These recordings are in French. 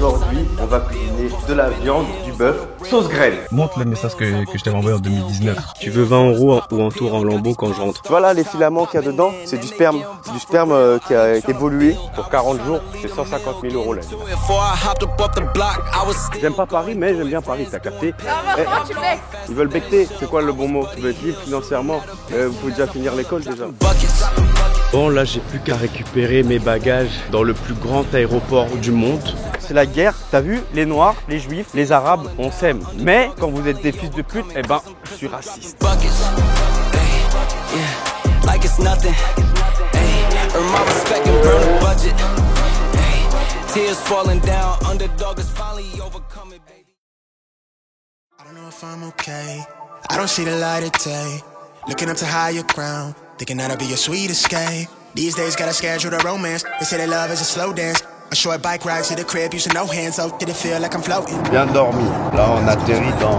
Aujourd'hui, on va cuisiner de la viande, du bœuf, sauce graine. Montre le message que je t'avais envoyé en 2019. Tu veux 20 € ou un tour en lambeaux quand je rentre? Voilà les filaments qu'il y a dedans, c'est du sperme. C'est du sperme qui a évolué pour 40 jours. C'est 150 000 € là. J'aime pas Paris, mais j'aime bien Paris, t'as capté? Ils veulent becter, c'est quoi le bon mot? Tu veux être libre financièrement, vous pouvez déjà finir l'école déjà. Bon, là, j'ai plus qu'à récupérer mes bagages dans le plus grand aéroport du monde. C'est la guerre, t'as vu? Les Noirs, les Juifs, les Arabes, on s'aime. Mais quand vous êtes des fils de pute, eh ben, je suis raciste. Looking up to higher ground, thinking that'll be your sweet escape. These days gotta schedule the romance. They say that love is a slow dance. A short bike ride to the crib, using no hands, so did it feel like I'm floating? Bien dormi. Là, on atterrit dans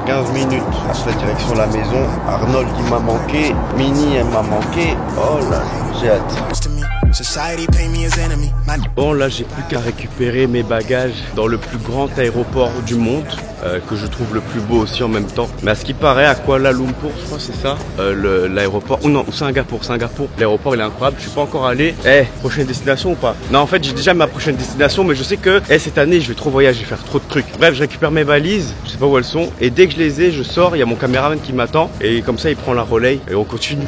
15 minutes. Après, direction la maison. Arnold, il m'a manqué. Minnie, elle m'a manqué. Oh là, j'ai hâte. Bon, là, j'ai plus qu'à récupérer mes bagages dans le plus grand aéroport du monde, que je trouve le plus beau aussi en même temps. Mais à ce qui paraît, à Kuala Lumpur, je crois que c'est ça, l'aéroport, ou non, ou Singapour. L'aéroport, il est incroyable, je suis pas encore allé. Prochaine destination ou pas? Non, en fait, j'ai déjà ma prochaine destination, mais je sais que cette année, je vais trop voyager, faire trop de trucs. Bref, je récupère mes valises, je sais pas où elles sont, et dès que je les ai, je sors, il y a mon caméraman qui m'attend, et comme ça, il prend la relais, et on continue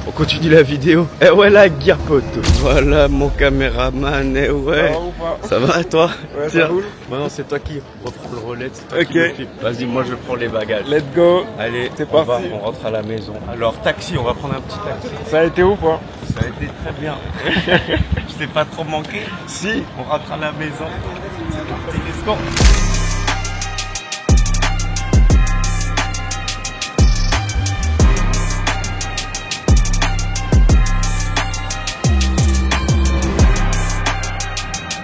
la vidéo. Et ouais, la guerre, pote. Voilà mon caméraman, et ouais. Ça va toi? Ouais, ça roule. Maintenant c'est toi qui reprends le relais, c'est toi qui me filme. Vas-y, moi je prends les bagages. Let's go. Allez, c'est parti. On rentre à la maison. Alors taxi, on va prendre un petit taxi. Ça a été ouf hein? Ça a été très bien. Je t'ai pas trop manqué? Si. On rentre à la maison. C'est parti, let's go.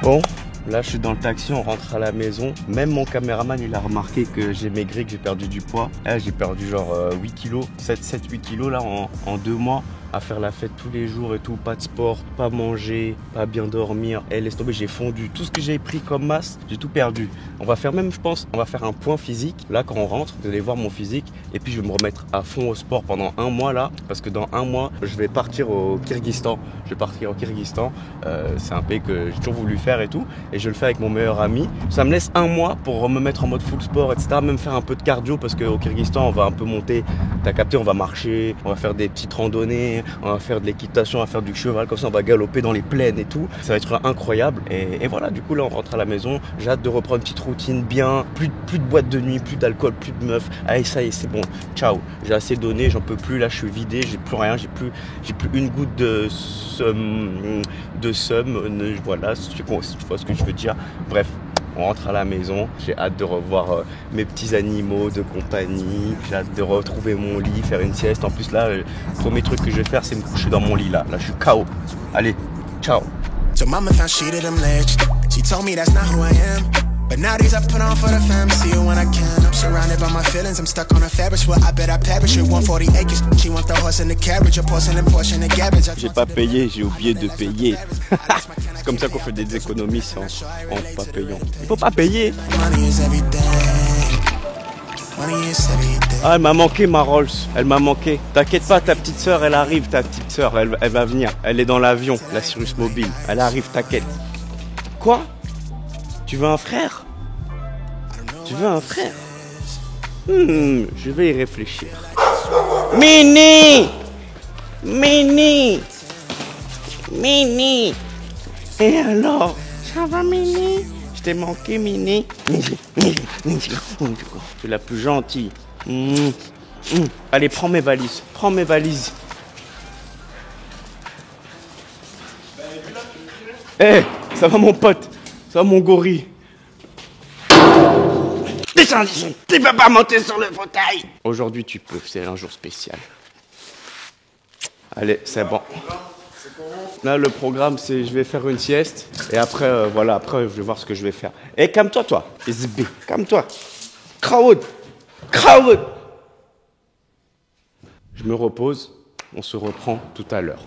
Bon, là je suis dans le taxi, on rentre à la maison. Même mon caméraman il a remarqué que j'ai maigri, que j'ai perdu du poids. Là j'ai perdu genre 8 kilos, 7-8 kilos là en 2 mois. À faire la fête tous les jours et tout, pas de sport, pas manger, pas bien dormir. Et laisse tomber, j'ai fondu. Tout ce que j'ai pris comme masse, j'ai tout perdu. On va faire même, je pense, on va faire un point physique. Là, quand on rentre, vous allez voir mon physique. Et puis, je vais me remettre à fond au sport pendant 1 mois là. Parce que dans 1 mois, je vais partir au Kyrgyzstan. C'est un pays que j'ai toujours voulu faire et tout. Et je le fais avec mon meilleur ami. Ça me laisse 1 mois pour me mettre en mode full sport, etc. Même faire un peu de cardio parce qu'au Kyrgyzstan, on va un peu monter. T'as capté, on va marcher, on va faire des petites randonnées. On va faire de l'équitation, on va faire du cheval, comme ça on va galoper dans les plaines et tout. Ça va être incroyable. Et voilà, du coup là on rentre à la maison. J'ai hâte de reprendre une petite routine bien. Plus de boîte de nuit, plus d'alcool, plus de meufs. Allez, ça y est, c'est bon. Ciao. J'ai assez donné, j'en peux plus. Là je suis vidé, j'ai plus rien, j'ai plus une goutte de somme. Voilà, tu vois ce que je veux dire. Bref. On rentre à la maison, j'ai hâte de revoir mes petits animaux de compagnie, j'ai hâte de retrouver mon lit, faire une sieste. En plus là, le premier truc que je vais faire, c'est me coucher dans mon lit là. Là, je suis KO. Allez, ciao. So mama found she to them legs. She told me that's not who I am. But nowadays I put on for the fam, see you when I can. I'm surrounded by my feelings, I'm stuck on a Ferris wheel. I bet I perish with 140 acres. She wants the horse and the carriage, a porcelain portion and cabbage. J'ai pas payé, j'ai oublié de payer. C'est comme ça qu'on fait des économies, c'est en pas payant. Il faut pas payer. Ah, elle m'a manqué ma Rolls, elle m'a manqué. T'inquiète pas, ta petite sœur, elle arrive, ta petite sœur, elle va venir. Elle est dans l'avion, la Cirrus Mobile. Elle arrive, t'inquiète. Quoi? Tu veux un frère? Tu veux un frère? Je vais y réfléchir. Minnie! Minnie! Minnie! Et alors? Ça va, Minnie? Je t'ai manqué, Minnie? Tu es la plus gentille. Allez, prends mes valises. Prends mes valises. Eh, ça va, mon pote? Ça va, mon gorille? Descends, tu peux pas monter sur le fauteuil. Aujourd'hui, tu peux, c'est un jour spécial. Allez, c'est bon. Là, le programme, c'est je vais faire une sieste. Et après, voilà, après, je vais voir ce que je vais faire. Et calme-toi, toi. SB, calme-toi. Crowd. Je me repose. On se reprend tout à l'heure.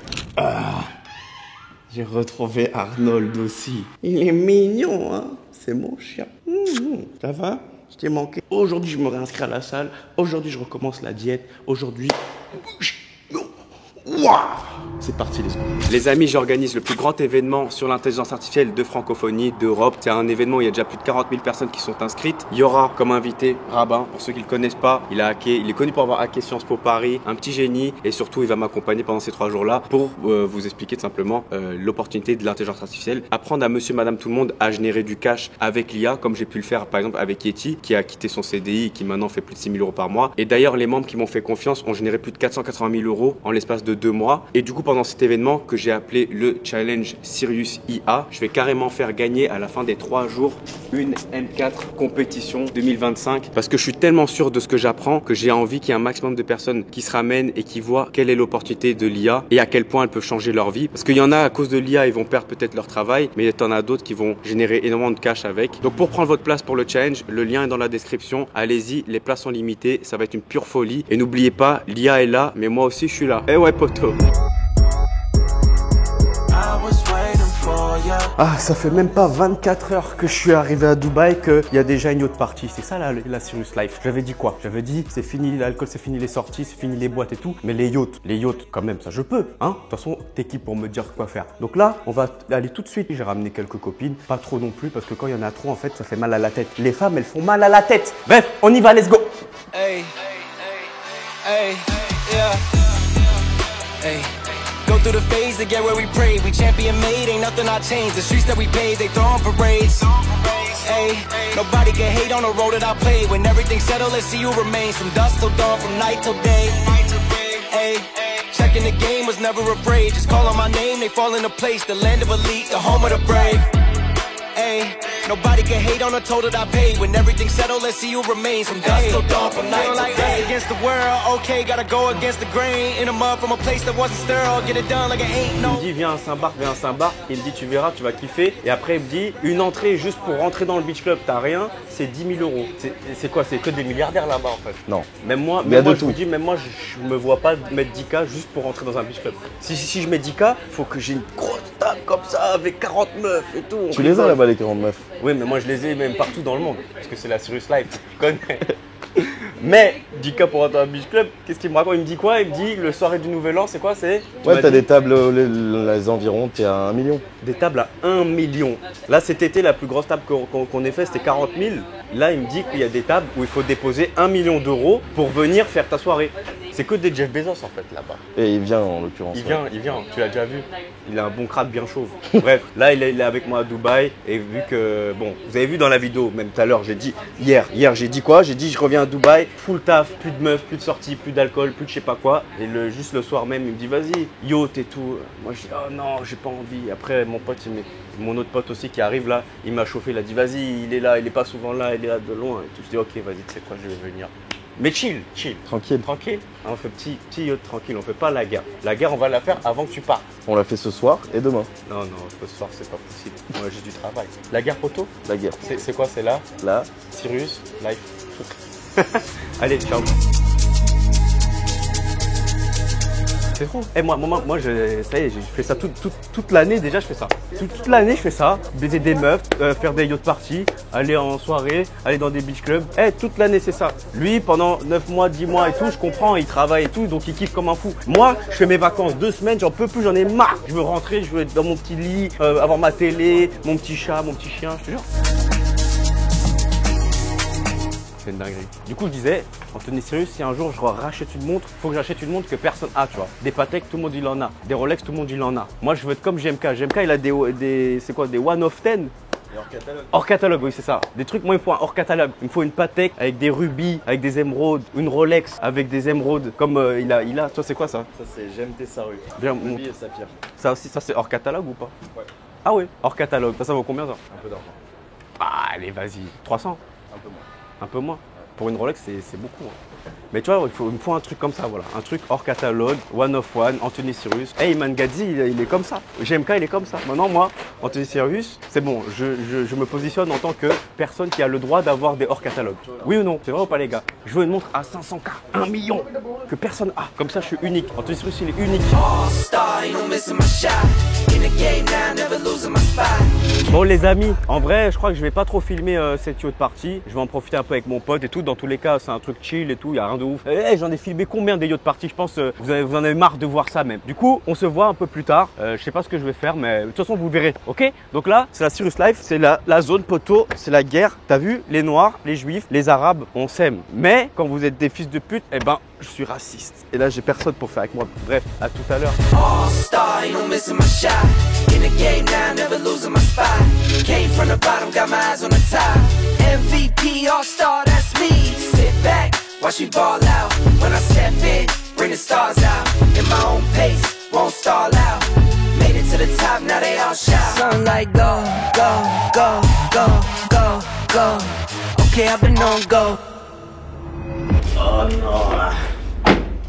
J'ai retrouvé Arnold aussi. Il est mignon, hein? C'est mon chien. Ça va? Je t'ai manqué. Aujourd'hui, je me réinscris à la salle. Aujourd'hui, je recommence la diète. Aujourd'hui... C'est parti les amis. Les amis, j'organise le plus grand événement sur l'intelligence artificielle de francophonie, d'Europe. C'est un événement où il y a déjà plus de 40 000 personnes qui sont inscrites. Il y aura comme invité Rabin, pour ceux qui ne le connaissent pas, il est connu pour avoir hacké Sciences Po Paris, un petit génie, et surtout il va m'accompagner pendant ces 3 jours-là pour vous expliquer tout simplement l'opportunité de l'intelligence artificielle. Apprendre à monsieur, madame, tout le monde à générer du cash avec l'IA, comme j'ai pu le faire par exemple avec Yeti, qui a quitté son CDI et qui maintenant fait plus de 6 000 € par mois. Et d'ailleurs, les membres qui m'ont fait confiance ont généré plus de 480 000 € en l'espace de 2 mois. Et du coup, pendant cet événement que j'ai appelé le Challenge Sirius IA, je vais carrément faire gagner à la fin des 3 jours une M4 compétition 2025 parce que je suis tellement sûr de ce que j'apprends que j'ai envie qu'il y ait un maximum de personnes qui se ramènent et qui voient quelle est l'opportunité de l'IA et à quel point elle peut changer leur vie. Parce qu'il y en a à cause de l'IA, ils vont perdre peut-être leur travail, mais il y en a d'autres qui vont générer énormément de cash avec. Donc pour prendre votre place pour le challenge, le lien est dans la description. Allez-y, les places sont limitées, ça va être une pure folie. Et n'oubliez pas, l'IA est là, mais moi aussi je suis là. Eh ouais poto. Ah, ça fait même pas 24 heures que je suis arrivé à Dubaï qu'il y a déjà une autre partie. C'est ça la Sirius Life. J'avais dit quoi? J'avais dit c'est fini l'alcool, c'est fini les sorties, c'est fini les boîtes et tout. Mais les yachts quand même, ça je peux. Hein, de toute façon, t'es qui pour me dire quoi faire? Donc là, on va aller tout de suite. J'ai ramené quelques copines, pas trop non plus parce que quand il y en a trop, en fait, ça fait mal à la tête. Les femmes, elles font mal à la tête. Bref, on y va, let's go. Hey, hey, yeah, hey. Go through the phase to get where we pray. We champion made, ain't nothing I changed. The streets that we paved, they throwing parades. Hey, nobody can hate on the road that I play. When everything's settled, let's see who remains. From dusk till dawn, from night till day. Hey, checking the game, was never afraid. Just call on my name, they fall into place. The land of elite, the home of the brave. Hey, nobody can hate on the toll that I paid. When everything's settled, let's see who remains. From dusk till dawn, from night till day. Against the world, okay, gotta go against the grain. In a mud from a place that wasn't sterile. Get it done like it ain't no. Il me dit viens à Saint-Barth, viens à Saint-Barth. Il me dit tu verras, tu vas kiffer. Et après il me dit une entrée juste pour rentrer dans le beach club, t'as rien, c'est 10 000 €. C'est quoi? C'est que des milliardaires là-bas en fait. Non. Même moi, je vous dis, même moi je me vois pas mettre 10K juste pour rentrer dans un beach club. Si je mets 10K, faut que j'ai une grosse table comme ça avec 40 meufs et tout. Tu les as là-bas les 40 meufs? Oui, mais moi je les ai même partout dans le monde, parce que c'est la Sirius Life, je connais. Mais 10K pour rentrer dans un beach club, qu'est-ce qu'il me raconte? Il me dit quoi? Il me dit le soirée du Nouvel An, c'est quoi? C'est ouais, t'as des tables les environs, t'es à 1 million. Des tables à 1 million. Là cet été, la plus grosse table qu'on ait fait, c'était 40 000. Là, il me dit qu'il y a des tables où il faut déposer 1 million € pour venir faire ta soirée. C'est que des Jeff Bezos en fait là-bas. Et il vient en l'occurrence. Il vient, tu l'as déjà vu. Il a un bon crâne bien chauve. Bref, là il est avec moi à Dubaï et vu que, bon, vous avez vu dans la vidéo, même tout à l'heure, j'ai dit, hier j'ai dit quoi? J'ai dit je reviens à Dubaï, full taf, plus de meufs, plus de sorties, plus d'alcool, plus de je sais pas quoi. Et juste le soir même, il me dit vas-y, yacht et tout. Moi je dis oh non, j'ai pas envie. Après mon autre pote aussi qui arrive là, il m'a chauffé, il a dit vas-y, il est là, il est pas souvent là, il est là de loin et tout. Je dis ok, vas-y, tu sais quoi, je vais venir. Mais chill. Tranquille. On fait petit yacht tranquille, on fait pas la guerre. La guerre, on va la faire avant que tu partes. On l'a fait ce soir et demain. Non, ce soir, c'est pas possible. Moi, j'ai du travail. La guerre, poteau? La guerre. C'est quoi? C'est là? Là. Sirius Life. Allez, ciao. C'est trop. Et moi, ça y est, j'ai fait ça toute l'année déjà, je fais ça. Toute l'année, je fais ça. Baiser des meufs, faire des yacht parties, aller en soirée, aller dans des beach clubs. Toute l'année, c'est ça. Lui, pendant 9 mois, 10 mois et tout, je comprends, il travaille et tout, donc il kiffe comme un fou. Moi, je fais mes vacances 2 semaines, j'en peux plus, j'en ai marre. Je veux rentrer, je veux être dans mon petit lit, avoir ma télé, mon petit chat, mon petit chien, je te jure. C'est une dinguerie. Du coup, je disais, Anthony Sirius, si un jour je rachète une montre, faut que j'achète une montre que personne a, tu vois. Des Patek, tout le monde il en a. Des Rolex, tout le monde il en a. Moi, je veux être comme GMK. GMK, il a c'est quoi, des One of 10 hors catalogue. Hors catalogue, oui, c'est ça. Des trucs, moi, il me faut un hors catalogue. Il me faut une Patek avec des rubis, avec des émeraudes, une Rolex avec des émeraudes. Comme il a. Toi, c'est quoi ça? Ça, c'est GMT Saru. Bien, Rubis et saphir. Ça aussi, ça c'est hors catalogue ou pas? Ouais. Ah ouais, hors catalogue. Ça vaut combien ça? Un peu d'argent. Ah, allez, vas-y. 300? Un peu moins. Un peu moins. Pour une Rolex, c'est beaucoup. Hein. Mais tu vois, il me faut un truc comme ça, voilà. Un truc hors catalogue, one of one, Anthony Cyrus. Hey, Iman Gadzhi, il est comme ça. GMK, il est comme ça. Maintenant, moi, Anthony Cyrus, c'est bon. Je me positionne en tant que personne qui a le droit d'avoir des hors catalogue. Oui ou non? C'est vrai ou pas, les gars? Je veux une montre à 500K, 1 million, que personne a. Comme ça, je suis unique. Anthony Cyrus, il est unique. Bon, les amis, en vrai, je crois que je vais pas trop filmer cette yacht party. Je vais en profiter un peu avec mon pote et tout. Dans tous les cas, c'est un truc chill et tout. Il y a rien de ouf. Hey, j'en ai filmé combien des yacht party? Je pense vous en avez marre de voir ça même. Du coup, on se voit un peu plus tard. Je sais pas ce que je vais faire, mais de toute façon, vous verrez. Ok? Donc là, c'est la Cyrus Life. C'est la zone poteau. C'est la guerre. T'as vu? Les Noirs, les Juifs, les Arabes, on s'aime. Mais quand vous êtes des fils de pute, eh ben, je suis raciste. Et là, j'ai personne pour faire avec moi. Bref, à tout à l'heure. Game now, never losing my spot. Came from the bottom, got my eyes on the top. MVP, all-star, that's me. Sit back, watch me ball out. When I step in, bring the stars out. In my own pace, won't stall out. Made it to the top, now they all shout. Sunlight, go, go, go, go, go, go. Okay, I've been on go. Oh non.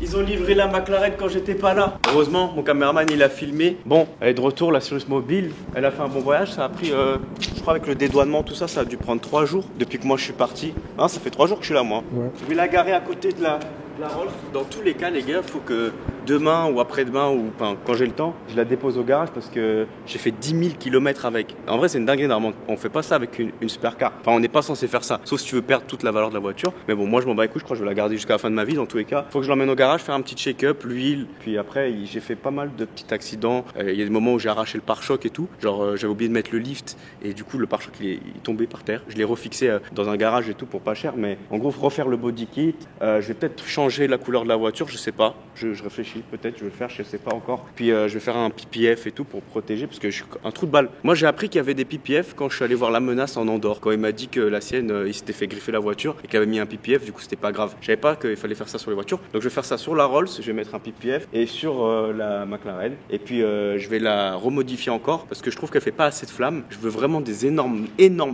Ils ont livré la McLaren quand j'étais pas là. Heureusement, mon caméraman il a filmé. Bon, elle est de retour, la Cyrus Mobile. Elle a fait un bon voyage. Ça a pris, je crois avec le dédouanement, tout ça, ça a dû prendre 3 jours depuis que moi je suis parti. Hein, ça fait 3 jours que je suis là, moi. Ouais. Je vais la garer à côté de la Rolls. Dans tous les cas, les gars, il faut que demain ou après-demain, ou enfin, quand j'ai le temps, je la dépose au garage parce que j'ai fait 10 000 km avec. En vrai, c'est une dinguerie normalement. On fait pas ça avec une supercar. Enfin, on n'est pas censé faire ça. Sauf si tu veux perdre toute la valeur de la voiture. Mais bon, moi je m'en bats les couilles. Je crois que je vais la garder jusqu'à la fin de ma vie. Dans tous les cas, il faut que je l'emmène au garage, faire un petit check-up, l'huile. Puis après, j'ai fait pas mal de petits accidents. Il y a des moments où j'ai arraché le pare-choc et tout. Genre, j'avais oublié de mettre le lift et du coup, le pare-choc il est tombé par terre. Je l'ai refixé dans un garage et tout pour pas cher. Mais en gros, refaire le body kit. Je vais peut-être changer la couleur de la voiture. Je sais pas. Je réfléchis. Peut-être je vais le faire. Je sais pas encore. Puis je vais faire un PPF et tout pour protéger parce que je suis un trou de balle. Moi j'ai appris qu'il y avait des PPF quand je suis allé voir la menace en Andorre. Quand il m'a dit que la sienne il s'était fait griffer la voiture et qu'il avait mis un PPF, du coup c'était pas grave. Je savais pas qu'il fallait faire ça sur les voitures. Donc je vais faire ça sur la Rolls, je vais mettre un PPF et sur la McLaren. Et puis je vais la remodifier encore parce que je trouve qu'elle fait pas assez de flammes. Je veux vraiment des énormes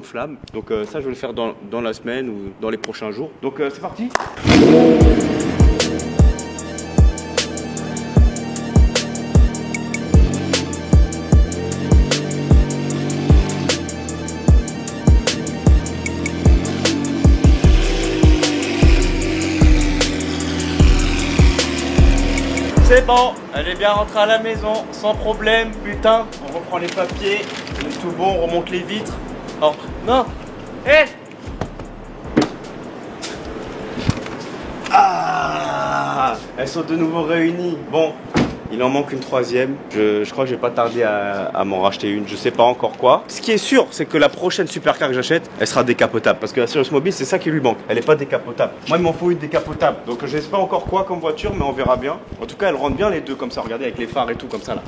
flammes. Donc ça je vais le faire dans la semaine ou dans les prochains jours. Donc c'est parti. C'est bon, elle est bien rentrée à la maison, sans problème, putain. On reprend les papiers, on est tout bon, on remonte les vitres. Oh, non. Hé Ah, elles sont de nouveau réunies. Bon, il en manque une troisième. Je crois que je vais pas tarder à m'en racheter une. Je sais pas encore quoi. Ce qui est sûr, c'est que la prochaine supercar que j'achète, elle sera décapotable. Parce que la Cyrus Mobile, c'est ça qui lui manque. Elle est pas décapotable. Moi, il m'en faut une décapotable. Donc, je sais pas encore quoi comme voiture, mais on verra bien. En tout cas, elles rentrent bien les deux comme ça. Regardez avec les phares et tout comme ça là.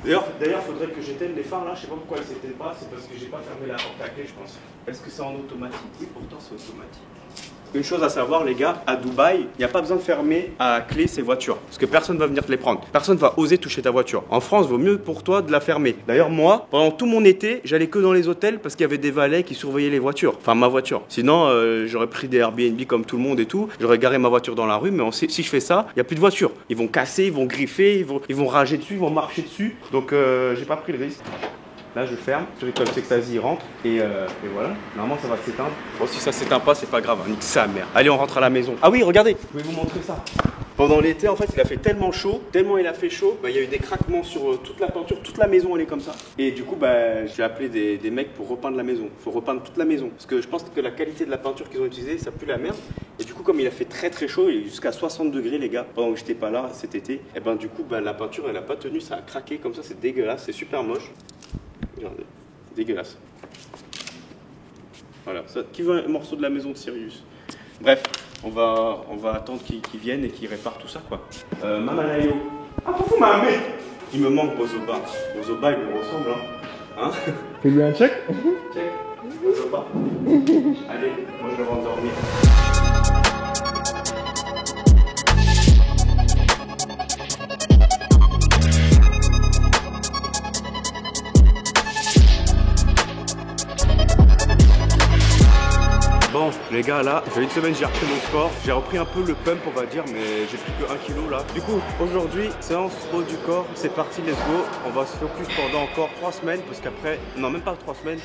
D'ailleurs, faudrait que j'éteigne les phares là. Je sais pas pourquoi elles s'éteignent pas. C'est parce que j'ai pas fermé la porte à clé, je pense. Est-ce que c'est en automatique? Oui, pourtant c'est automatique. Une chose à savoir, les gars, à Dubaï, il n'y a pas besoin de fermer à clé ces voitures. Parce que personne ne va venir te les prendre. Personne ne va oser toucher ta voiture. En France, il vaut mieux pour toi de la fermer. D'ailleurs, moi, pendant tout mon été, j'allais que dans les hôtels parce qu'il y avait des valets qui surveillaient les voitures. Enfin, ma voiture. Sinon, j'aurais pris des Airbnb comme tout le monde et tout. J'aurais garé ma voiture dans la rue. Mais si je fais ça, il n'y a plus de voiture. Ils vont casser, ils vont griffer, ils vont rager dessus, ils vont marcher dessus. Donc, j'ai pas pris le risque. Là, je ferme, comme c'est que ça y rentre et voilà. Normalement, ça va s'éteindre. Bon, si ça s'éteint pas, c'est pas grave. Nique sa mère. Allez, on rentre à la maison. Ah oui, regardez, je vais vous montrer ça. Pendant l'été, en fait, il a fait tellement chaud, tellement il a fait chaud, il y a eu des craquements sur toute la peinture, toute la maison elle est comme ça. Et du coup, j'ai appelé des mecs pour repeindre la maison. Il faut repeindre toute la maison. Parce que je pense que la qualité de la peinture qu'ils ont utilisée, ça pue la merde. Et du coup, comme il a fait très très chaud, il est jusqu'à 60 degrés les gars, pendant que j'étais pas là cet été, et du coup, la peinture elle a pas tenu, ça a craqué comme ça, c'est dégueulasse, c'est super moche. Regardez, dégueulasse. Voilà, ça, qui veut un morceau de la maison de Sirius? Bref, on va attendre qu'ils viennent et qu'ils réparent tout ça, quoi. Mamanayo. Ah, pourquoi Mamé? Il me manque Bozoba. Bozoba, il me ressemble, hein. Fais-lui un check. Check. Bozoba. Allez, moi je vais rendormir. Bon, Bon les gars là, ça fait une semaine j'ai repris mon sport. J'ai repris un peu le pump on va dire, mais j'ai pris que 1 kg là. Du coup aujourd'hui, séance haut du corps, c'est parti, let's go. On va se focus pendant encore 3 semaines parce qu'après, non même pas 3 semaines,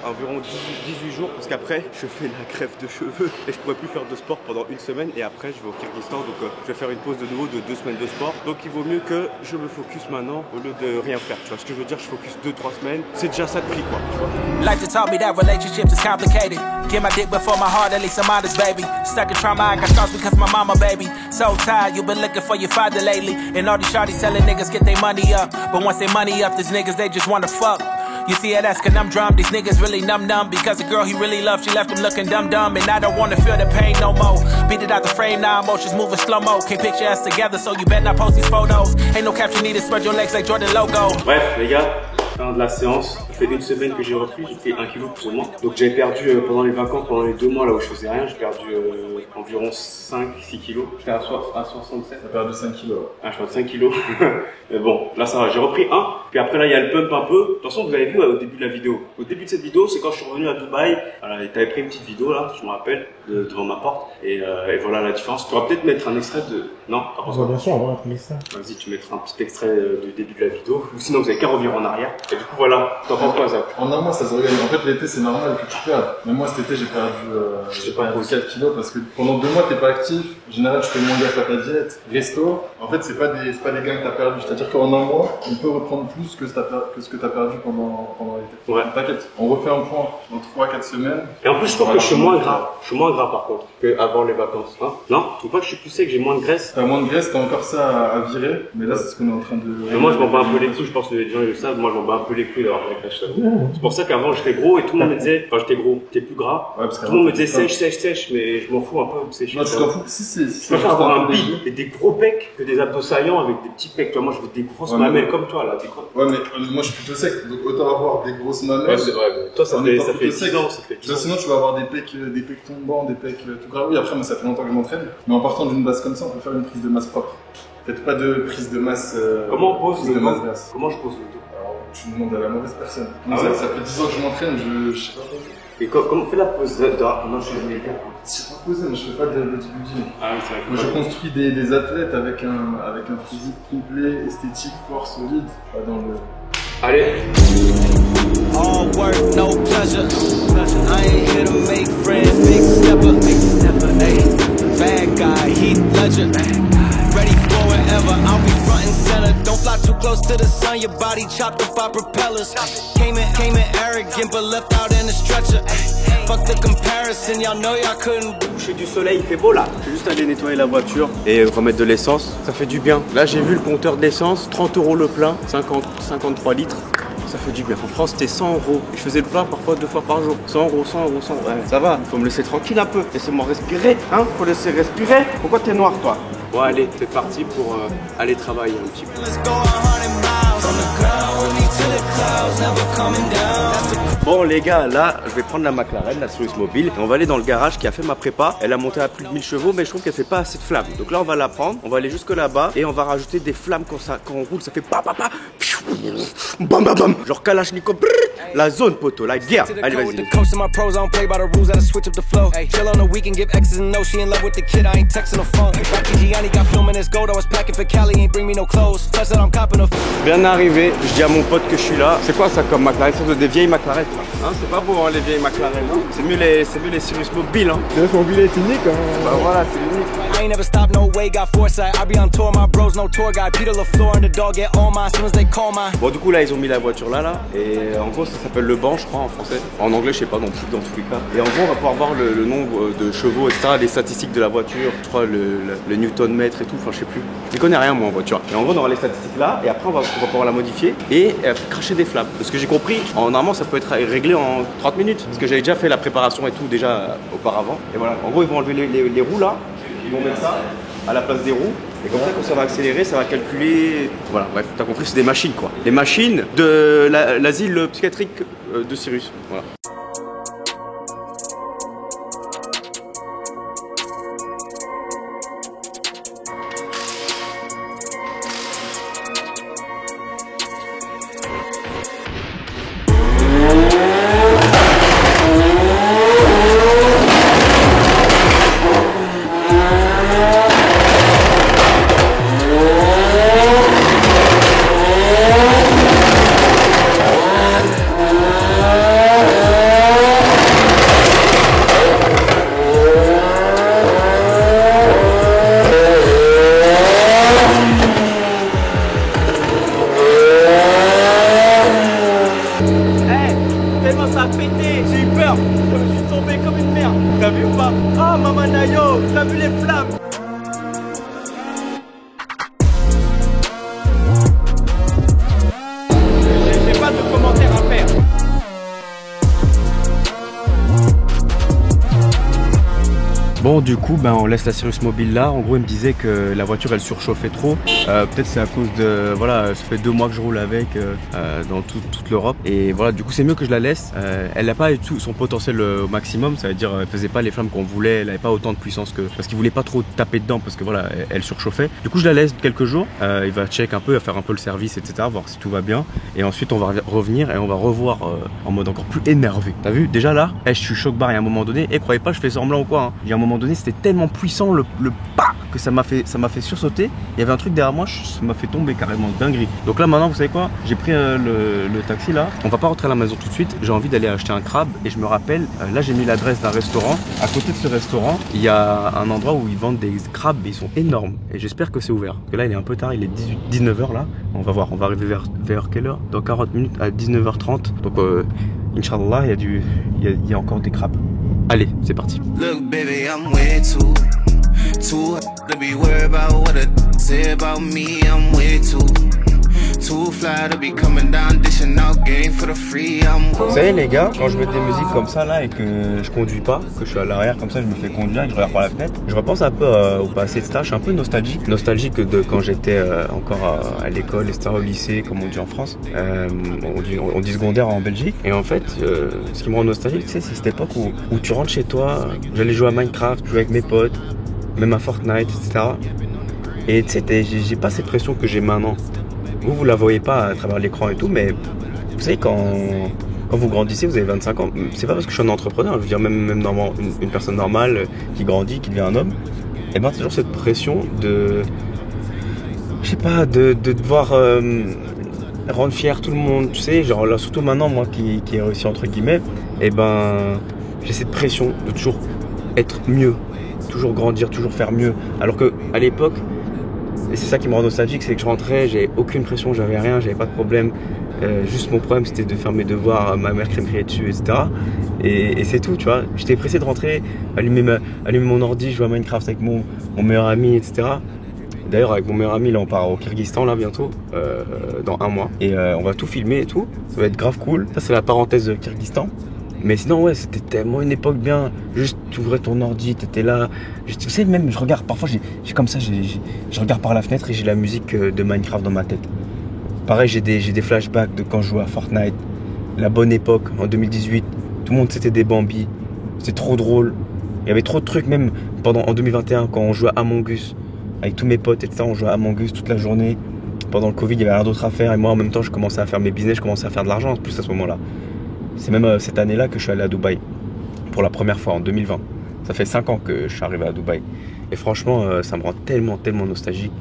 environ 18 jours parce qu'après je fais la greffe de cheveux et je pourrais plus faire de sport pendant une semaine et après je vais au Kyrgyzstan donc je vais faire une pause de nouveau de 2 semaines de sport. Donc il vaut mieux que je me focus maintenant au lieu de rien faire, tu vois ce que je veux dire, je focus 2-3 semaines, c'est déjà ça de prix quoi, tu vois. Like to taught me that relationships is complicated. Get my dick before my heart, at least I'm honest, baby. Stuck in trauma, I got scars because my mama, baby. So tired, you been looking for your father lately. And all these shawties telling niggas get their money up. But once they money up, these niggas, they just wanna fuck. You see it as conundrum, these niggas really numb because the girl he really loved, she left him looking dumb. And I don't wanna feel the pain no more. Beat it out the frame, now emotions moving slow-mo. Can't picture us together, so you better not post these photos. Ain't no caption needed, spread your legs like Jordan logo. Bref les gars, fin de la séance, ça fait une semaine que j'ai repris, j'ai fait 1 kg pour moi. Donc j'avais perdu pendant les vacances, pendant les 2 mois là où je faisais rien, j'ai perdu environ 5-6 kilos. J'étais à 67. T'as perdu 5 kilos. Ah, je perds 5 kilos. Mais bon, là ça va, j'ai repris 1. Puis après là il y a le pump un peu. De toute façon vous avez vu au début de la vidéo. Au début de cette vidéo, c'est quand je suis revenu à Dubaï. Voilà, t'avais pris une petite vidéo là, je me rappelle, devant ma porte. Et voilà la différence. Tu vas peut-être mettre un extrait de... Non, t'as pas Bien sûr, on va mettre ça. Vas-y, tu mettras un petit extrait du début de la vidéo. Ou sinon vous avez qu'à revenir en arrière. Et du coup voilà, t'en penses quoi ça? En un mois ça se regagne. En fait l'été c'est normal que tu perdes. Mais moi cet été j'ai perdu 4 kilos parce que pendant 2 mois t'es pas actif. En général tu fais moins gaffe à ta diète. Resto, en fait c'est pas des gains que t'as perdu. C'est-à-dire qu'en un mois on peut reprendre plus que ce que t'as perdu pendant l'été. Ouais. T'inquiète, on refait un point dans 3-4 semaines. Et en plus je trouve que je suis moins gras. Je suis moins gras par contre qu'avant les vacances. Hein, non? Tu trouves pas que je suis plus sec, j'ai moins de graisse? T'as moins de graisse, t'as encore ça à virer. Mais là c'est ce qu'on est en train de... Mais moi je m'en bats un peu les couilles, je pense que les gens ils le savent. Moi je m'en bats un peu les couilles d'avoir la graisse. C'est pour ça qu'avant j'étais gros et tout le monde me disait, quand j'étais gros, t'es plus gras. Ouais, parce tout le monde me disait sèche, mais je m'en fous un peu de sécher. Non, tu t'en fous. Si je préfère avoir un bide et des gros pecs que des abdos saillants avec des petits pecs. Tu vois, moi je veux des grosses mamelles comme toi là. Ouais, mais moi je suis plutôt sec, donc autant avoir des grosses mamelles. Ouais, c'est vrai. Toi ça fait 6 ans. Sinon tu vas avoir des pecs tombants, des pecs tout gras. Oui, après moi ça fait longtemps que je m'entraîne. Mais en partant d'une base comme ça, on peut faire une prise de masse propre. Faites pas de prise de masse. Comment on pose le dos? Grasse. Comment je pose le dos? Alors tu demandes à la mauvaise personne. Ah ça, ouais. ça fait 10 ans que je m'entraîne, je sais pas. Et comment on fait la pose de... Non, je suis C'est pas posé, mais je fais pas de bodybuilding. Ah oui, c'est vrai. Moi, je construis des athlètes avec un physique complet, esthétique, fort, solide. Pas dans le... Allez. All work, no pleasure. I ain't here to make friends, big stepper. Hey, bad guy, Heath Ledger. Ready for wherever, I'll be front and center. Don't fly too close to the sun, your body chopped up by propellers. Came in arrogant, but left out in a stretcher. Fuck the comparison, y'all know y'all couldn't. Coucher du soleil, il fait beau là. Je vais juste aller nettoyer la voiture et remettre de l'essence. Ça fait du bien. Là, j'ai vu le compteur de l'essence, 30 € le plein, 53 litres. Ça fait du bien. En France, c'était 100 €. Et je faisais le plein parfois 2 fois par jour. 100 €. Ouais, ça va. Faut me laisser tranquille un peu. Laissez-moi respirer. Hein? Faut laisser respirer. Pourquoi t'es noir, toi? Bon, allez, c'est parti pour aller travailler un petit peu. Bon les gars, là je vais prendre la McLaren, la Swiss Mobile, et on va aller dans le garage qui a fait ma prépa. Elle a monté à plus de 1000 chevaux, mais je trouve qu'elle fait pas assez de flammes. Donc là on va la prendre, on va aller jusque là-bas et on va rajouter des flammes quand on roule, ça fait pa pa pa, bam bam bam, genre Kalachnikov, la zone poteau, la guerre. Allez vas-y. Bien arrivé, je dis à mon pote que je suis là. C'est quoi ça comme McLaren? C'est des vieilles McLaren. Hein, c'est pas beau hein, les vieilles McLaren. Hein. C'est mieux les Cirrus Mobile. Hein. Le mobile est unique. Hein. Bah voilà, c'est unique. I ain't never stop, no way, got foresight. I be on tour, my bros, no tour guide. Peter LaFleur and the dog get all mine, soon as they call mine. Bon, du coup, là, ils ont mis la voiture là. Et en gros, ça s'appelle le banc, je crois, en français. En anglais, je sais pas non plus, dans tous les cas. Et en gros, on va pouvoir voir le nombre de chevaux, etc., les statistiques de la voiture, je crois, le newton-mètre et tout. Enfin, je sais plus. Je connais rien, moi, en voiture. Et en gros, on aura les statistiques là. Et après, on va pouvoir la modifier et cracher des flammes. Parce que j'ai compris, normalement, ça peut être réglé en 30 minutes. Parce que j'avais déjà fait la préparation et tout, déjà auparavant. Et voilà. En gros, ils vont enlever les roues là. Ils vont mettre ça à la place des roues. Et comme ça, quand ça va accélérer, ça va calculer. Voilà, bref, t'as compris, c'est des machines quoi. Les machines de l'asile psychiatrique de Cyrus. Voilà. T'as vu ou pas? Ah, Mama Nayo, t'as vu les flammes? J'ai pas de commentaires à faire. Bon, du coup, on laisse la Cirrus Mobile là. En gros, il me disait que la voiture elle surchauffait trop. Peut-être c'est à cause de. Voilà, ça fait 2 mois que je roule avec dans toute l'Europe. Et voilà, du coup, c'est mieux que je la laisse. Elle n'a pas eu tout son potentiel au maximum. Ça veut dire, elle faisait pas les flammes qu'on voulait. Elle n'avait pas autant de puissance que. Parce qu'il voulait pas trop taper dedans parce que voilà, elle surchauffait. Du coup, je la laisse quelques jours. Il va check un peu, faire un peu le service, etc. Voir si tout va bien. Et ensuite, on va revenir et on va revoir en mode encore plus énervé. T'as vu? Déjà là, je suis choc barre. Il y a un moment donné. Et croyez pas, je fais semblant ou quoi. Hein. Il y a un moment donné, c'était tellement puissant le pas que ça m'a fait sursauter. Il y avait un truc derrière moi, ça m'a fait tomber carrément, dinguerie. Donc là maintenant, vous savez quoi, j'ai pris le taxi là. On va pas rentrer à la maison tout de suite. J'ai envie d'aller acheter un crabe et je me rappelle, là j'ai mis l'adresse d'un restaurant. À côté de ce restaurant, il y a un endroit où ils vendent des crabes, ils sont énormes. Et j'espère que c'est ouvert. Parce que là il est un peu tard, il est 19h là. On va voir, on va arriver vers quelle heure? Dans 40 minutes à 19h30. Donc Inch'Allah, il y a encore des crabes. Allez, c'est parti. Look, baby, I'm way too to be worried about what they say about me. I'm way too fly to be coming down, dishing out game for the free. Vous savez les gars, quand je mets des musiques comme ça là et que je conduis pas, que je suis à l'arrière comme ça, je me fais conduire et que je regarde par la fenêtre, je repense un peu au passé, etc. Je suis un peu nostalgique. Nostalgique de quand j'étais encore à l'école, etc., au lycée, comme on dit en France. On dit secondaire en Belgique. Et en fait, ce qui me rend nostalgique, c'est cette époque où tu rentres chez toi, j'allais jouer à Minecraft, jouer avec mes potes, même à Fortnite, etc. Et tu sais, j'ai pas cette pression que j'ai maintenant. Vous la voyez pas à travers l'écran et tout, mais vous savez, quand vous grandissez, vous avez 25 ans, c'est pas parce que je suis un entrepreneur, je veux dire, même une personne normale qui grandit, qui devient un homme, et ben toujours cette pression de, je sais pas, de devoir rendre fier tout le monde, tu sais, genre là, surtout maintenant, moi qui ai réussi entre guillemets, et ben j'ai cette pression de toujours être mieux, toujours grandir, toujours faire mieux, alors que à l'époque, et c'est ça qui me rend nostalgique, c'est que je rentrais, j'avais aucune pression, j'avais rien, j'avais pas de problème. Juste mon problème c'était de faire mes devoirs, ma mère qui me criait dessus, etc. Et c'est tout, tu vois. J'étais pressé de rentrer, allumer mon ordi, jouer à Minecraft avec mon meilleur ami, etc. D'ailleurs avec mon meilleur ami, là on part au Kyrgyzstan là bientôt, dans 1 mois. Et on va tout filmer et tout, ça va être grave cool. Ça c'est la parenthèse Kyrgyzstan. Mais sinon ouais, c'était tellement une époque bien. Juste tu ouvrais ton ordi, t'étais là. Tu sais, même je regarde, parfois j'ai comme ça, je regarde par la fenêtre et j'ai la musique de Minecraft dans ma tête. Pareil, j'ai des flashbacks de quand je jouais à Fortnite. La bonne époque, en 2018, tout le monde c'était des Bambi. C'était trop drôle. Il y avait trop de trucs, même en 2021 quand on jouait à Among Us. Avec tous mes potes, etc. On jouait à Among Us toute la journée. Pendant le Covid, il y avait rien d'autre à faire. Et moi en même temps, je commençais à faire mes business, je commençais à faire de l'argent en plus à ce moment-là. C'est même cette année-là que je suis allé à Dubaï pour la première fois en 2020. Ça fait 5 ans que je suis arrivé à Dubaï. Et franchement, ça me rend tellement nostalgique.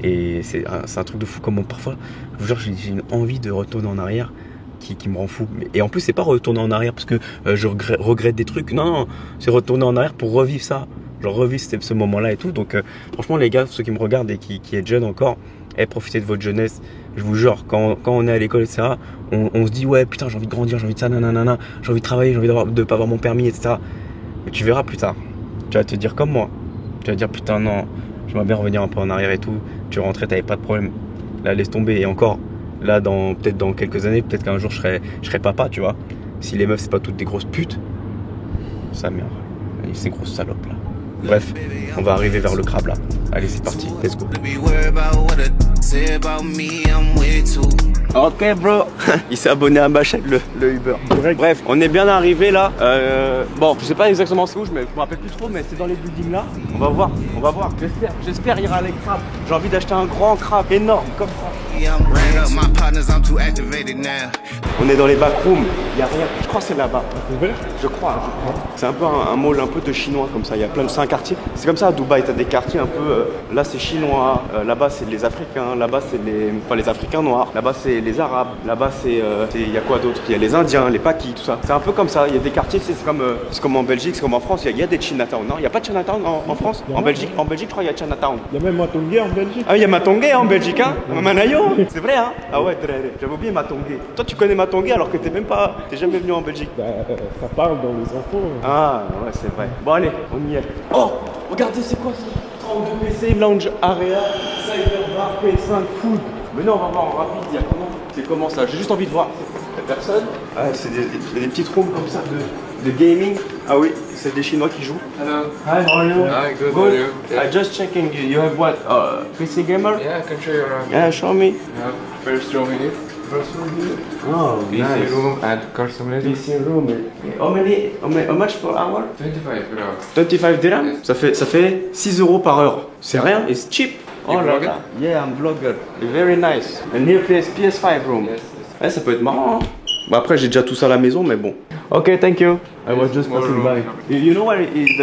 Et c'est un truc de fou comment parfois, je vous jure, j'ai une envie de retourner en arrière qui me rend fou. Et en plus, c'est pas retourner en arrière parce que je regrette des trucs. Non, c'est retourner en arrière pour revivre ça. Genre revivre ce moment-là et tout. Donc franchement, les gars, ceux qui me regardent et qui êtes jeunes encore, profitez de votre jeunesse. Je vous jure, quand on est à l'école, etc., on se dit ouais putain, j'ai envie de grandir, j'ai envie de ça, nanana, j'ai envie de travailler, j'ai envie de pas avoir mon permis, etc. Mais tu verras plus tard. Tu vas te dire comme moi. Tu vas dire putain non, j'aimerais bien revenir un peu en arrière et tout. Tu rentrais, t'avais pas de problème. Là laisse tomber. Et encore, là peut-être dans quelques années, peut-être qu'un jour je serai papa, tu vois. Si les meufs c'est pas toutes des grosses putes, sa mère, ces grosses salopes là. Bref, on va arriver vers le crabe là. Allez, c'est parti, let's go. Ok bro, il s'est abonné à ma chaîne, le Uber. Bref, on est bien arrivé là. Bon, je sais pas exactement c'est où, je me rappelle plus trop, mais c'est dans les buildings là. On va voir. J'espère il y aura les crabes. J'ai envie d'acheter un grand crabe énorme comme ça. On est dans les backrooms, il y a rien. Je crois que c'est là-bas. Je crois. C'est un peu un mall un peu de chinois comme ça. Il y a plein de 5 quartiers. C'est comme ça à Dubaï, t'as des quartiers un peu là c'est chinois, là-bas c'est les Africains, là-bas c'est les Africains noirs, là-bas c'est les Arabes, là-bas il y a quoi d'autre? Il y a les Indiens, les Pakis, tout ça. C'est un peu comme ça, il y a des quartiers, c'est comme en Belgique, c'est comme en France, il y a des Chinatown, non? Il n'y a pas de Chinatown en France? En Belgique, je crois qu'il y a Chinatown. Il y a même Matongué en Belgique. Ah, il y a Matongué en Belgique, hein? Manayo? C'est vrai, hein? Ah ouais, j'avais oublié Matongué. Toi, tu connais Matongué alors que t'es jamais venu en Belgique. Bah, ça parle dans les infos. Ah, ouais, c'est vrai. Bon, allez, on y est. Oh, regardez, c'est quoi ça? 32 PC, lounge area, cyberbar, PS5, food. Mais non, on va voir en rapide, il y a comment? C'est comment ça? J'ai juste envie de voir. Il y a personne? Ah, c'est des petites rooms comme ça de gaming. Ah oui, c'est des Chinois qui jouent. Hello. Hi, how are you? Hi, good. How are you? I just checking. You have what? PC gamer? Yeah, I can show you around. Yeah, show me. You have first room here. Oh, PC nice. room and customization. PC room. How much per hour? 25 per hour. 25 dirhams? Yes. Ça fait 6 € par heure. C'est rien, it's cheap. You Oh là vlogger? là. Yeah, I'm vlogger. Very nice. And here PS5 room. Yes. Ouais, ça peut être marrant. Hein? Bah après, j'ai déjà tout ça à la maison, mais bon. Okay, thank you. I was just Small passing room. by. You know where is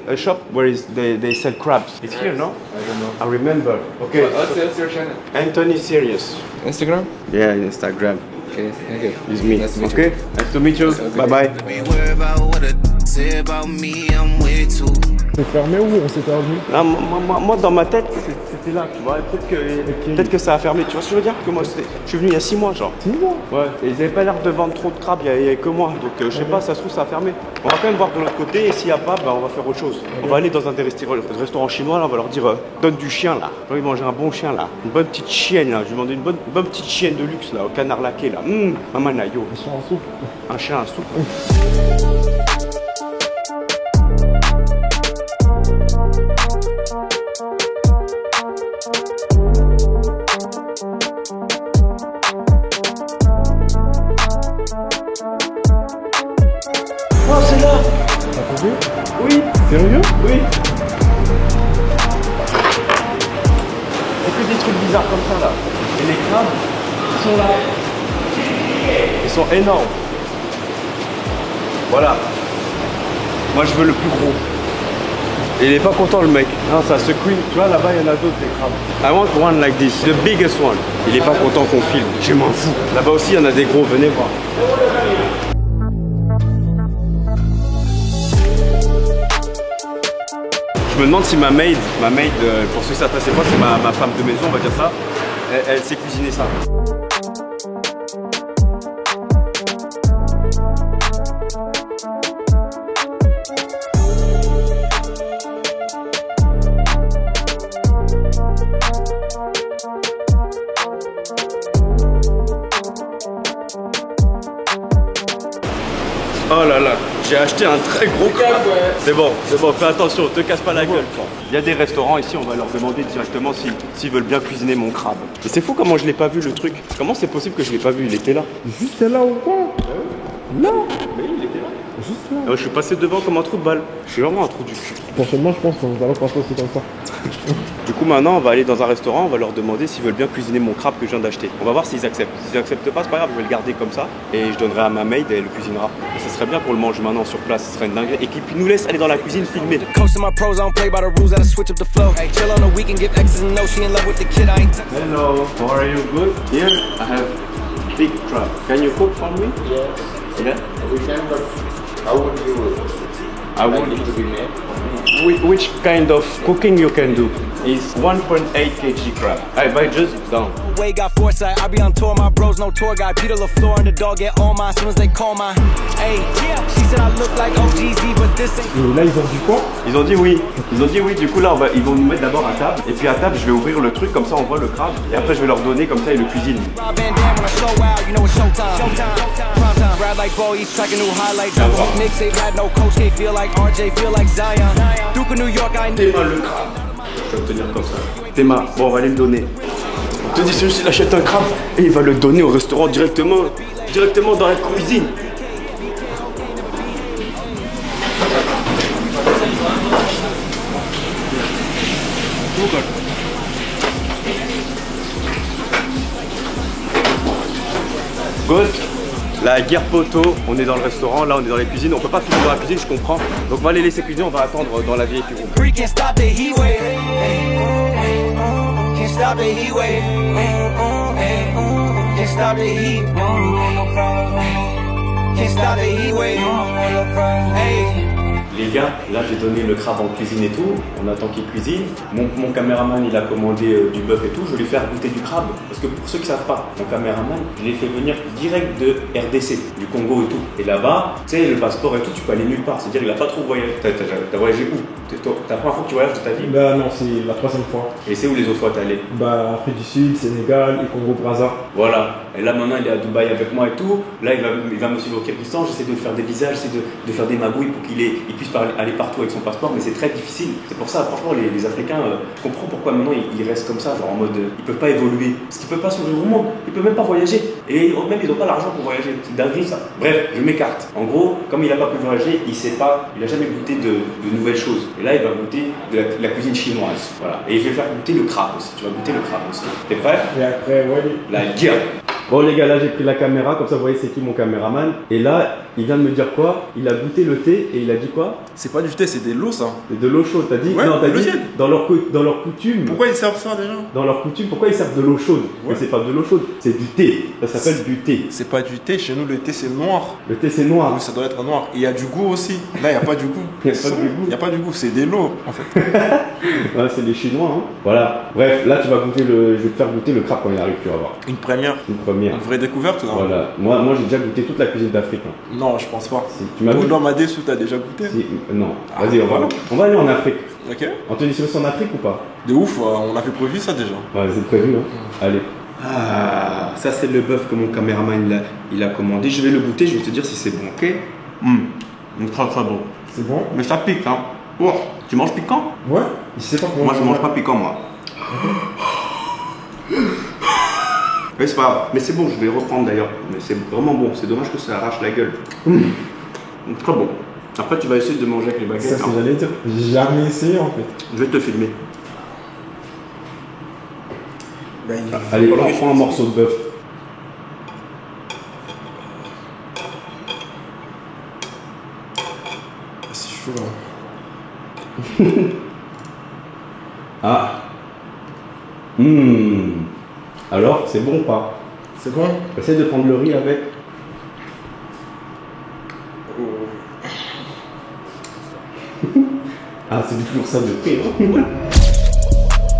a shop where they sell crabs? It's here, no? I don't know. I remember. Okay. What's your channel? Anthony Serious. Instagram? Yeah, Instagram. Okay, thank you. It's me. Nice to meet Okay. Nice to meet you. Bye bye. We worry about what a say about me, I'm way too. C'est fermé ou on s'est perdu? Là, moi, dans ma tête, c'était là, tu vois. Peut-être que ça a fermé. Tu vois ce que je veux dire? Que moi, je suis venu il y a 6 mois, genre. 6 mois. Ouais. Et ils avaient pas l'air de vendre trop de crabes, il y a que moi. Donc je sais pas, ça se trouve, ça a fermé. On va quand même voir de l'autre côté. Et s'il n'y a pas, bah, on va faire autre chose. On va aller dans un des restaurants chinois, là, on va leur dire donne du chien là. J'ai envie de manger un bon chien là. Une bonne petite chienne là. Je vais demander une bonne petite chienne de luxe là, au canard laqué là. Maman Nayo. Ils sont en soupe. Un chien à soupe. Oh, c'est là! T'as trouvé? Oui! Sérieux? Oui! Il y a que des trucs bizarres comme ça là. Et les crabes sont là. Ils sont énormes. Voilà. Moi je veux le plus gros. Et il est pas content le mec. Non, ça se queen. Tu vois là-bas il y en a d'autres des crabes. I want one like this. The biggest one. Il est pas content qu'on filme. Je m'en fous. Là-bas aussi il y en a des gros. Venez voir. Je me demande si ma maid, pour ceux qui savent pas c'est quoi, c'est ma femme de maison, on va dire ça, elle sait cuisiner ça. Oh là là, j'ai acheté un très gros crabe. C'est bon, fais attention, te casse pas la gueule. Il y a des restaurants ici, on va leur demander directement s'ils veulent bien cuisiner mon crabe. Et c'est fou comment je l'ai pas vu le truc. Comment c'est possible que je l'ai pas vu? Il était là. Juste là ou quoi? Non. Mais il était là. Juste là. Je suis passé devant comme un trou de balle. Je suis vraiment un trou du cul. Prochainement, je pense qu'on va repasser aussi comme ça. Du coup maintenant on va aller dans un restaurant, on va leur demander s'ils veulent bien cuisiner mon crabe que je viens d'acheter. On va voir s'ils acceptent. S'ils acceptent pas, c'est pas grave, je vais le garder comme ça et je donnerai à ma maid et elle le cuisinera. Et ce serait bien qu'on le mange maintenant sur place, ce serait une dinguerie. Et qu'ils nous laissent aller dans la cuisine filmer. Coach to my pros, I don't play by the rules, I just switch up the flow. Hey, chill on the weekend, give X's and no, she in love with the kid, I ain't Hello, how are you? Good? Here I have big crab. Can you cook for me? Yes. Yeah? We can, but how would you I like want it to be made? which kind of cooking you can do? Is 1.8 kg crab. I buy just down. way, got foresight. I be on tour, my bros, no tour guide. Peter LaFleur and the dog get all mine, soon as they call mine. Hey, she said I look like OGZ, but this ain't. Et là, ils ont dit quoi? Ils ont dit oui. Ils ont dit oui. Du coup là, ils vont nous mettre d'abord à table. Et puis à table, je vais ouvrir le truc comme ça, on voit le crabe. Et après, je vais leur donner comme ça, ils le cuisinent. Rob Van Dam when I show out, you know it's showtime. Prime time, ride like Bo, each track a new highlight. Mixtape had no coach, can't feel like RJ, feel like Zion. Duke of New York, I ain't. Théma le crabe. Je vais obtenir comme ça. Théma, bon, on va aller le donner. On te dit celui-ci, il achète un crabe et il va le donner au restaurant directement dans la cuisine. Good. La guerre poteau, on est dans le restaurant, là on est dans les cuisines, on peut pas filmer dans la cuisine, je comprends. Donc on va les laisser cuisiner, on va attendre dans la vieille cuisine. Free can't stop the heat wave. Can't stop the heat wave. Can't stop the heat. Can't stop the heat wave. Hey. Les gars, là j'ai donné le crabe en cuisine et tout, on attend qu'il cuisine. Mon caméraman il a commandé du bœuf et tout, je vais lui faire goûter du crabe. Parce que pour ceux qui savent pas, mon caméraman, je l'ai fait venir direct de RDC, du Congo et tout. Et là-bas, tu sais, le passeport et tout, tu peux aller nulle part. C'est-à-dire il a pas trop voyagé. T'as voyagé où? T'as la première fois que tu voyages de ta vie? Bah non, c'est la 3e fois. Et c'est où les autres fois t'es allé? Bah Afrique du Sud, Sénégal et Congo-Brazza. Voilà. Et là maintenant il est à Dubaï avec moi et tout. Là il va me suivre au Kyrgyzstan, j'essaie de faire des visages, j'essaie de faire des magouilles pour qu'il puisse aller partout avec son passeport, mais c'est très difficile. C'est pour ça, franchement, les Africains, je comprends pourquoi maintenant ils restent comme ça, genre en mode, ils peuvent pas évoluer, parce qu'ils peuvent pas s'ouvrir au monde, ils peuvent même pas voyager, et même ils ont pas l'argent pour voyager, c'est dingue ça. Bref, je m'écarte. En gros, comme il a pas pu voyager, il sait pas, il a jamais goûté de nouvelles choses. Et là, il va goûter de la cuisine chinoise, voilà. Et je vais faire goûter le crabe aussi. Tu vas goûter le crabe aussi. T'es prêt? Et après, ouais. La guerre. Bon les gars, là j'ai pris la caméra, comme ça vous voyez c'est qui mon caméraman. Et là, il vient de me dire quoi? Il a goûté le thé et il a dit quoi? C'est pas du thé, c'est de l'eau ça. C'est de l'eau chaude, t'as dit? Ouais, non, t'as de l'eau dit tiède. dans leur coutume. Pourquoi ils servent ça déjà? Dans leur coutume, pourquoi ils servent de l'eau chaude? Ouais. Mais c'est pas de l'eau chaude, c'est du thé. Ça s'appelle du thé. C'est pas du thé, chez nous le thé c'est noir. Le thé c'est noir. Oui, ça doit être noir. Et il y a du goût aussi. Là, il n'y a pas du goût. Il y a pas du goût. Il n'y a pas du goût, c'est de l'eau en fait. Ouais, c'est des Chinois, hein. Voilà. Bref, là tu vas goûter je vais te faire goûter le crabe quand il arrive, tu vas voir. Une première. Une première. Une vraie découverte là. Voilà. Moi j'ai déjà goûté toute la cuisine d'Afrique. Hein. Non, je pense pas. Si, tu m'as vu? Dans ma déçu, t'as déjà goûté? Si, non. Ah, Vas-y, on va aller en Afrique. Ok. Anthony, tu veux en Afrique ou pas? De ouf, on avait prévu ça déjà. Ouais, c'est prévu, hein. Allez. Ah, ça c'est le bœuf que mon caméraman il a commandé. Je vais le goûter, je vais te dire si c'est bon, ok? Très très bon. C'est bon? Mais ça pique, hein. Oh, tu manges piquant? Ouais. Je sais pas comment. Moi je mange pas piquant, moi. Mais c'est pas grave. Mais c'est bon, je vais reprendre d'ailleurs. Mais c'est vraiment bon. C'est dommage que ça arrache la gueule. Très bon. Après tu vas essayer de manger avec les baguettes. Ça, c'est j'allais dire. J'ai jamais essayé en fait. Je vais te filmer. Ben, Allez, prends un morceau de bœuf. c'est chaud là. Ah. Alors, c'est bon ou pas? C'est bon? Essaye de prendre le riz avec. Ah, c'est toujours ça de prix. Hein.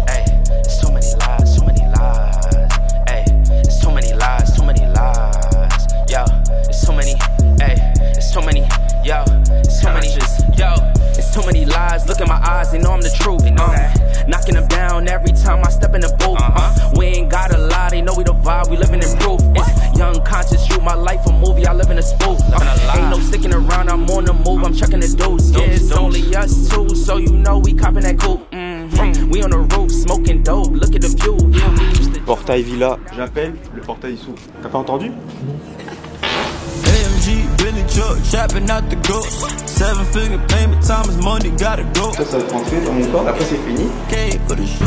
Hey, it's too many lies, too many lies. Hey, it's too many lies, too many lies. Yo, it's too many. Hey, it's too many. Yo, it's too many. Yo, it's too many lies. Look in my eyes, they know I'm the truth. Knocking them down every time I step in the booth. We ain't got a lie, they know we the vibe, we living in proof. It's young, conscious, shoot my life a movie, I live in a spoof. Ain't no sticking around, I'm on the move, I'm checking the deuce. Yeah, it's only us two, so you know we copping that coupe. We on the roof, smoking dope, look at the view. Yeah, we used to. Portail Villa. J'appelle, le portail s'ouvre. T'as pas entendu? AMG, Billy Truck, trapping out the ghost. 7-figure payment, time is money, gotta go. Ça va rentrer dans mon corps, après c'est fini. Okay, for the show.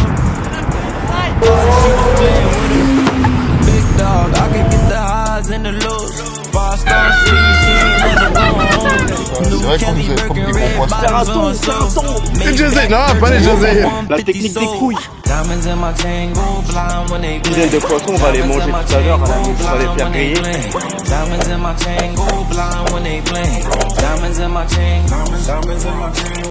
Big dog, I can get the highs and the lows. 5-star city, she ain't never gone. New Kelly Birkin, red bottoms on soul. Les José, non, pas les José. La technique des couilles. Diamonds in my chain, go blind when they Dizaine de poissons, on va les manger tout à l'heure, on va les faire griller. Diamonds in my chain, go blind when they blink. Diamonds in my chain, diamonds in my chain.